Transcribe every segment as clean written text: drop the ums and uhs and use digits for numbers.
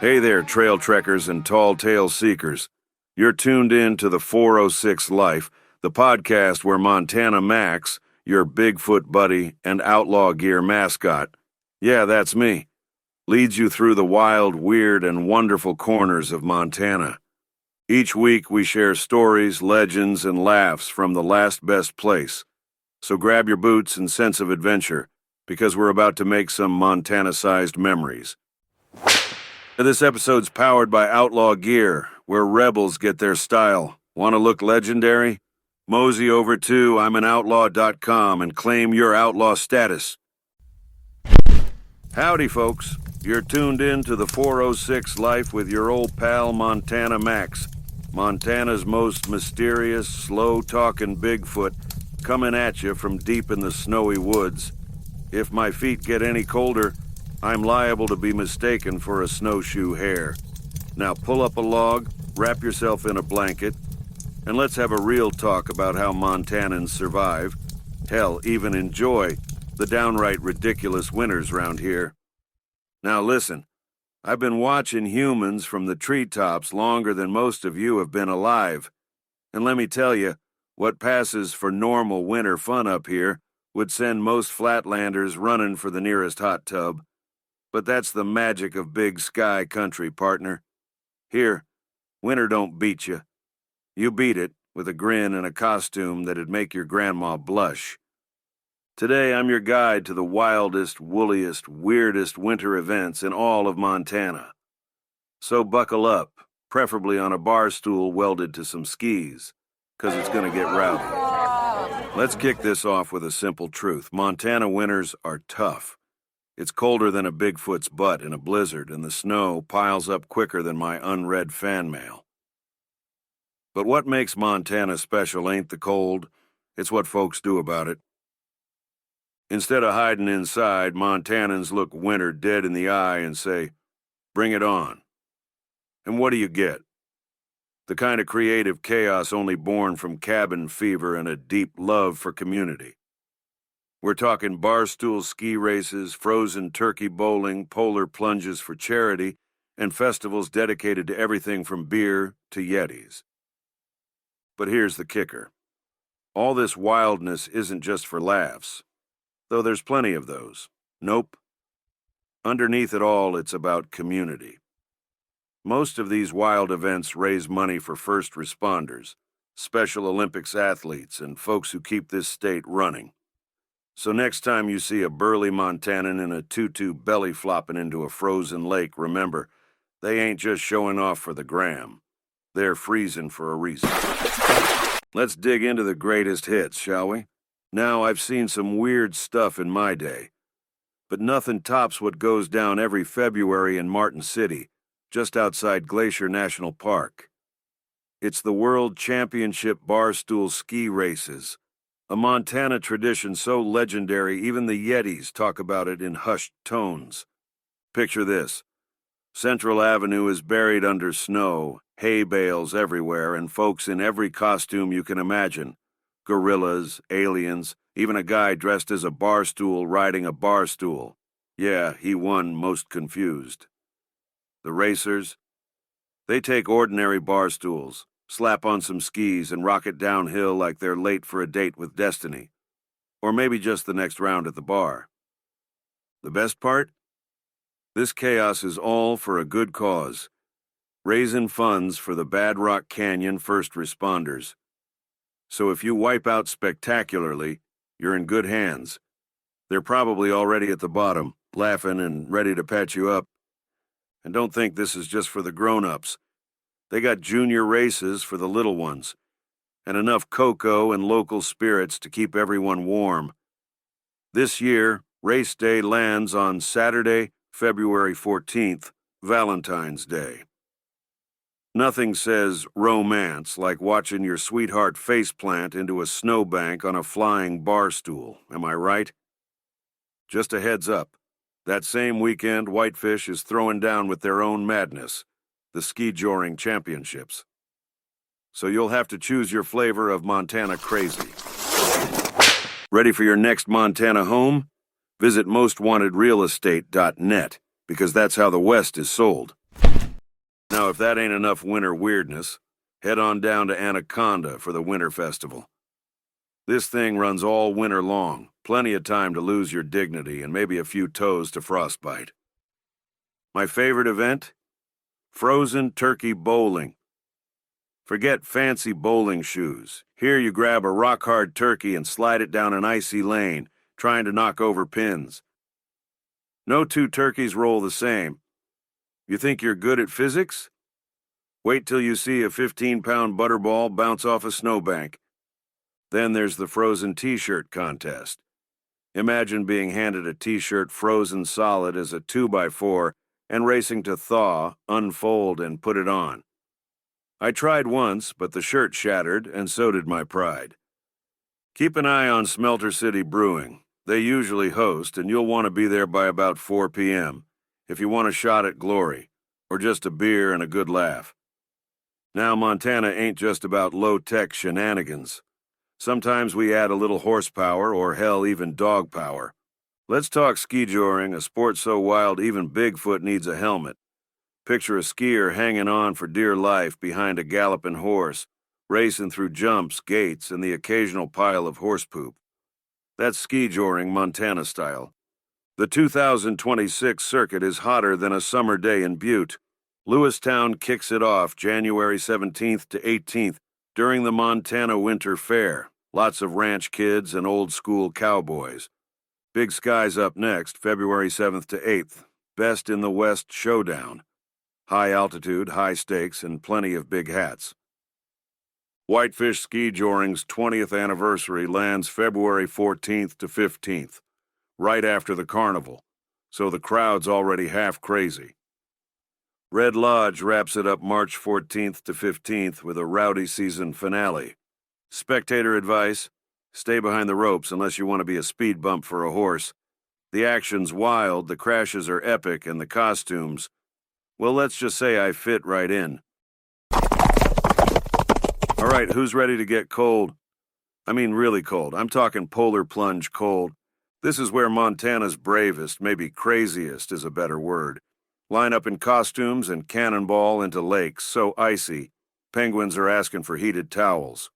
Hey there, trail trekkers and tall tale seekers. You're tuned in to the 406 Life, the podcast where Montana Max, your Bigfoot buddy and outlaw gear mascot, yeah, that's me, leads you through the wild, weird, and wonderful corners of Montana. Each week we share stories, legends, and laughs from the last best place. So grab your boots and sense of adventure, because we're about to make some Montana-sized memories. This episode's powered by Outlaw Gear, where rebels get their style. Want to look legendary? Mosey over to I'mAnOutlaw.com and claim your outlaw status. Howdy, folks. You're tuned in to the 406 Life with your old pal Montana Max. Montana's most mysterious, slow-talking Bigfoot, coming at you from deep in the snowy woods. If my feet get any colder, I'm liable to be mistaken for a snowshoe hare. Now pull up a log, wrap yourself in a blanket, and let's have a real talk about how Montanans survive, hell, even enjoy, the downright ridiculous winters round here. Now listen, I've been watching humans from the treetops longer than most of you have been alive. And let me tell you, what passes for normal winter fun up here would send most flatlanders running for the nearest hot tub. But that's the magic of big sky country, partner. Here, winter don't beat you. You beat it with a grin and a costume that'd make your grandma blush. Today, I'm your guide to the wildest, woolliest, weirdest winter events in all of Montana. So buckle up, preferably on a bar stool welded to some skis, 'cause it's gonna get rowdy. Let's kick this off with a simple truth. Montana winters are tough. It's colder than a Bigfoot's butt in a blizzard, and the snow piles up quicker than my unread fan mail. But what makes Montana special ain't the cold, it's what folks do about it. Instead of hiding inside, Montanans look winter dead in the eye and say, "Bring it on." And what do you get? The kind of creative chaos only born from cabin fever and a deep love for community. We're talking barstool ski races, frozen turkey bowling, polar plunges for charity, and festivals dedicated to everything from beer to Yetis. But here's the kicker. All this wildness isn't just for laughs, though there's plenty of those. Nope. Underneath it all, it's about community. Most of these wild events raise money for first responders, Special Olympics athletes, and folks who keep this state running. So next time you see a burly Montanan in a tutu belly flopping into a frozen lake, remember, they ain't just showing off for the gram. They're freezing for a reason. Let's dig into the greatest hits, shall we? Now, I've seen some weird stuff in my day, but nothing tops what goes down every February in Martin City, just outside Glacier National Park. It's the World Championship Barstool Ski Races. A Montana tradition so legendary even the Yetis talk about it in hushed tones. Picture this. Central Avenue is buried under snow, hay bales everywhere, and folks in every costume you can imagine. Gorillas, aliens, even a guy dressed as a barstool riding a barstool. Yeah, he won most confused. The racers? They take ordinary barstools, slap on some skis, and rocket downhill like they're late for a date with destiny. Or maybe just the next round at the bar. The best part? This chaos is all for a good cause. Raising funds for the Bad Rock Canyon first responders. So if you wipe out spectacularly, you're in good hands. They're probably already at the bottom, laughing and ready to patch you up. And don't think this is just for the grown-ups. They got junior races for the little ones, and enough cocoa and local spirits to keep everyone warm. This year, race day lands on Saturday, February 14th, Valentine's Day. Nothing says romance like watching your sweetheart faceplant into a snowbank on a flying barstool, am I right? Just a heads up, that same weekend, Whitefish is throwing down with their own madness, the skijoring championships. So you'll have to choose your flavor of Montana crazy. Ready for your next Montana home? Visit mostwantedrealestate.net, because that's how the West is sold. Now, if that ain't enough winter weirdness, head on down to Anaconda for the winter festival. This thing runs all winter long, plenty of time to lose your dignity and maybe a few toes to frostbite. My favorite event? Frozen turkey bowling. Forget fancy bowling shoes. Here you grab a rock-hard turkey and slide it down an icy lane, trying to knock over pins. No two turkeys roll the same. You think you're good at physics? Wait till you see a 15-pound butterball bounce off a snowbank. Then there's the frozen t-shirt contest. Imagine being handed a t-shirt frozen solid as a 2x4 and racing to thaw, unfold, and put it on. I tried once, but the shirt shattered, and so did my pride. Keep an eye on Smelter City Brewing. They usually host, and you'll want to be there by about 4 p.m. if you want a shot at glory, or just a beer and a good laugh. Now, Montana ain't just about low-tech shenanigans. Sometimes we add a little horsepower, or hell, even dog power. Let's talk skijoring, a sport so wild even Bigfoot needs a helmet. Picture a skier hanging on for dear life behind a galloping horse, racing through jumps, gates, and the occasional pile of horse poop. That's skijoring Montana style. The 2026 circuit is hotter than a summer day in Butte. Lewistown kicks it off January 17th to 18th during the Montana Winter Fair. Lots of ranch kids and old-school cowboys. Big Sky's up next, February 7th to 8th. Best in the West showdown. High altitude, high stakes, and plenty of big hats. Whitefish Skijoring's 20th anniversary lands February 14th to 15th, right after the carnival, so the crowd's already half crazy. Red Lodge wraps it up March 14th to 15th with a rowdy season finale. Spectator advice: stay behind the ropes unless you want to be a speed bump for a horse. The action's wild, the crashes are epic, and the costumes, well, let's just say I fit right in. All right, who's ready to get cold? I mean really cold. I'm talking polar plunge cold. This is where Montana's bravest, maybe craziest is a better word, line up in costumes and cannonball into lakes so icy, penguins are asking for heated towels.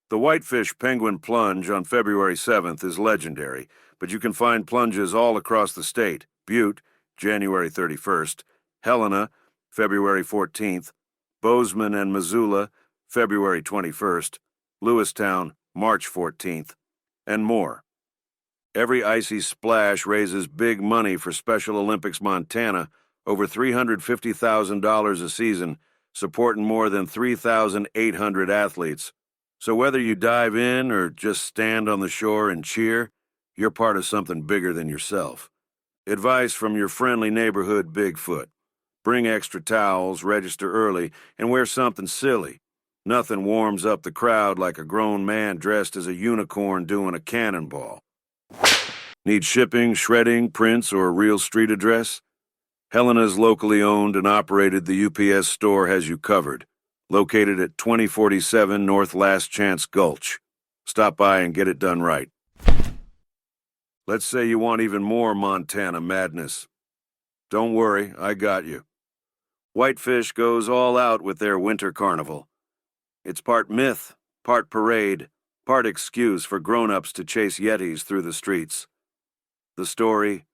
The Whitefish Penguin Plunge on February 7th is legendary, but you can find plunges all across the state. Butte, January 31st, Helena, February 14th, Bozeman and Missoula, February 21st, Lewistown, March 14th, and more. Every icy splash raises big money for Special Olympics Montana, over $350,000 a season, supporting more than 3,800 athletes. So whether you dive in or just stand on the shore and cheer, you're part of something bigger than yourself. Advice from your friendly neighborhood Bigfoot. Bring extra towels, register early, and wear something silly. Nothing warms up the crowd like a grown man dressed as a unicorn doing a cannonball. Need shipping, shredding, prints, or a real street address? Helena's locally owned and operated the UPS store has you covered. Located at 2047 North Last Chance Gulch. Stop by and get it done right. Let's say you want even more Montana madness. Don't worry, I got you. Whitefish goes all out with their winter carnival. It's part myth, part parade, part excuse for grown-ups to chase Yetis through the streets. The story: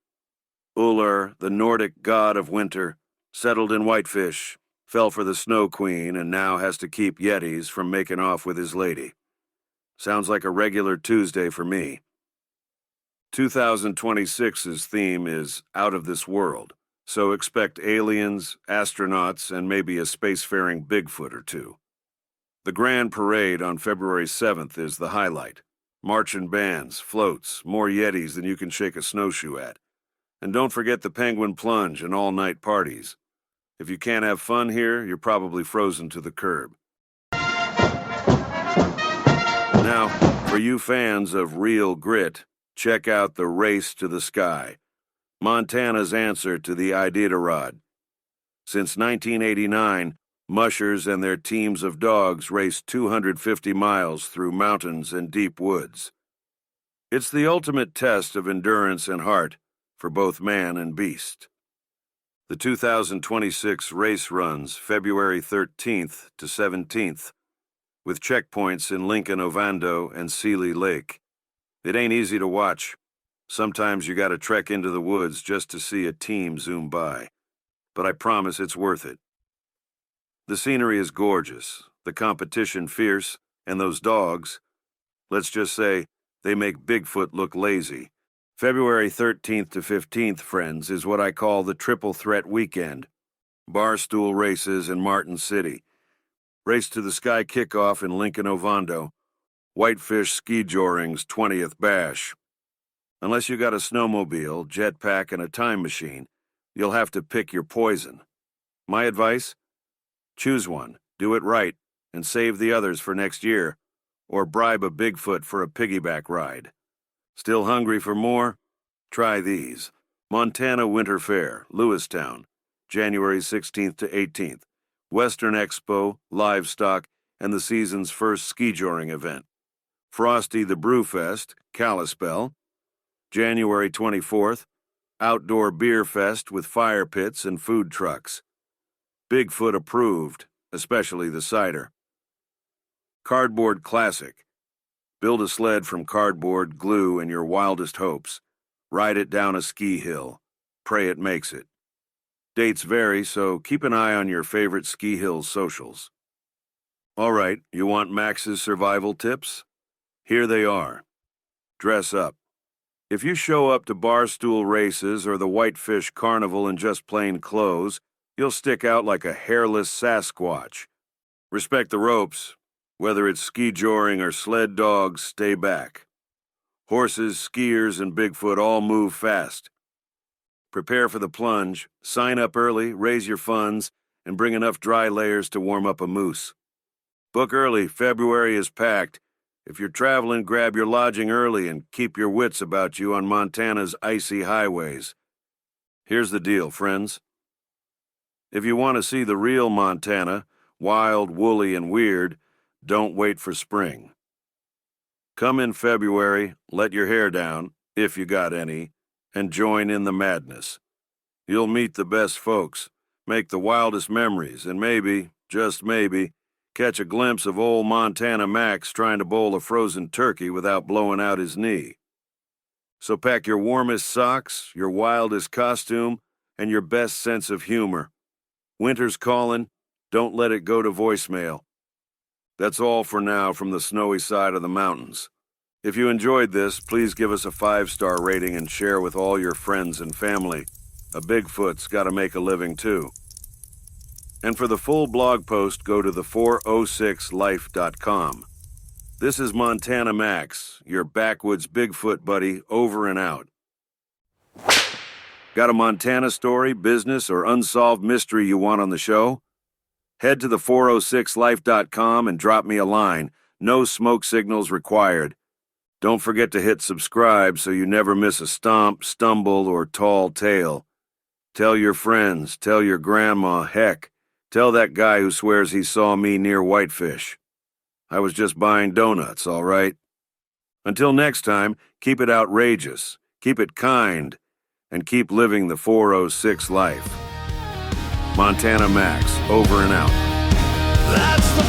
Ullr, the Nordic god of winter, settled in Whitefish, fell for the Snow Queen, and now has to keep Yetis from making off with his lady. Sounds like a regular Tuesday for me. 2026's theme is out of this world, so expect aliens, astronauts, and maybe a spacefaring Bigfoot or two. The Grand Parade on February 7th is the highlight. Marching bands, floats, more Yetis than you can shake a snowshoe at. And don't forget the Penguin Plunge and all-night parties. If you can't have fun here, you're probably frozen to the curb. Now, for you fans of real grit, check out the Race to the Sky, Montana's answer to the Iditarod. Since 1989, mushers and their teams of dogs race 250 miles through mountains and deep woods. It's the ultimate test of endurance and heart for both man and beast. The 2026 race runs February 13th to 17th, with checkpoints in Lincoln Ovando and Sealy Lake. It ain't easy to watch. Sometimes you gotta trek into the woods just to see a team zoom by. But I promise it's worth it. The scenery is gorgeous, the competition fierce, and those dogs, let's just say, they make Bigfoot look lazy. February 13th to 15th, friends, is what I call the triple threat weekend. Barstool races in Martin City. Race to the Sky kickoff in Lincoln Ovando. Whitefish Skijoring's 20th bash. Unless you got a snowmobile, jetpack, and a time machine, you'll have to pick your poison. My advice? Choose one, do it right, and save the others for next year, or bribe a Bigfoot for a piggyback ride. Still hungry for more? Try these. Montana Winter Fair, Lewistown, January 16th to 18th. Western Expo, Livestock, and the season's first skijoring event. Frosty the Brewfest, Kalispell, January 24th. Outdoor Beer Fest with fire pits and food trucks. Bigfoot approved, especially the cider. Cardboard Classic. Build a sled from cardboard, glue, and your wildest hopes. Ride it down a ski hill. Pray it makes it. Dates vary, so keep an eye on your favorite ski hill socials. All right, you want Max's survival tips? Here they are. Dress up. If you show up to Barstool races or the Whitefish Carnival in just plain clothes, you'll stick out like a hairless Sasquatch. Respect the ropes. Whether it's skijoring or sled dogs, stay back. Horses, skiers, and Bigfoot all move fast. Prepare for the plunge, sign up early, raise your funds, and bring enough dry layers to warm up a moose. Book early, February is packed. If you're traveling, grab your lodging early and keep your wits about you on Montana's icy highways. Here's the deal, friends. If you want to see the real Montana, wild, woolly, and weird, don't wait for spring. Come in February, let your hair down, if you got any, and join in the madness. You'll meet the best folks, make the wildest memories, and maybe, just maybe, catch a glimpse of old Montana Max trying to bowl a frozen turkey without blowing out his knee. So pack your warmest socks, your wildest costume, and your best sense of humor. Winter's calling, don't let it go to voicemail. That's all for now from the snowy side of the mountains. If you enjoyed this, please give us a 5-star rating and share with all your friends and family. A Bigfoot's got to make a living too. And for the full blog post, go to the406life.com. This is Montana Max, your backwoods Bigfoot buddy, over and out. Got a Montana story, business, or unsolved mystery you want on the show? Head to the406life.com and drop me a line. No smoke signals required. Don't forget to hit subscribe so you never miss a stomp, stumble, or tall tale. Tell your friends, tell your grandma, heck, tell that guy who swears he saw me near Whitefish. I was just buying donuts, all right? Until next time, keep it outrageous, keep it kind, and keep living the 406 life. Montana Max, over and out. That's the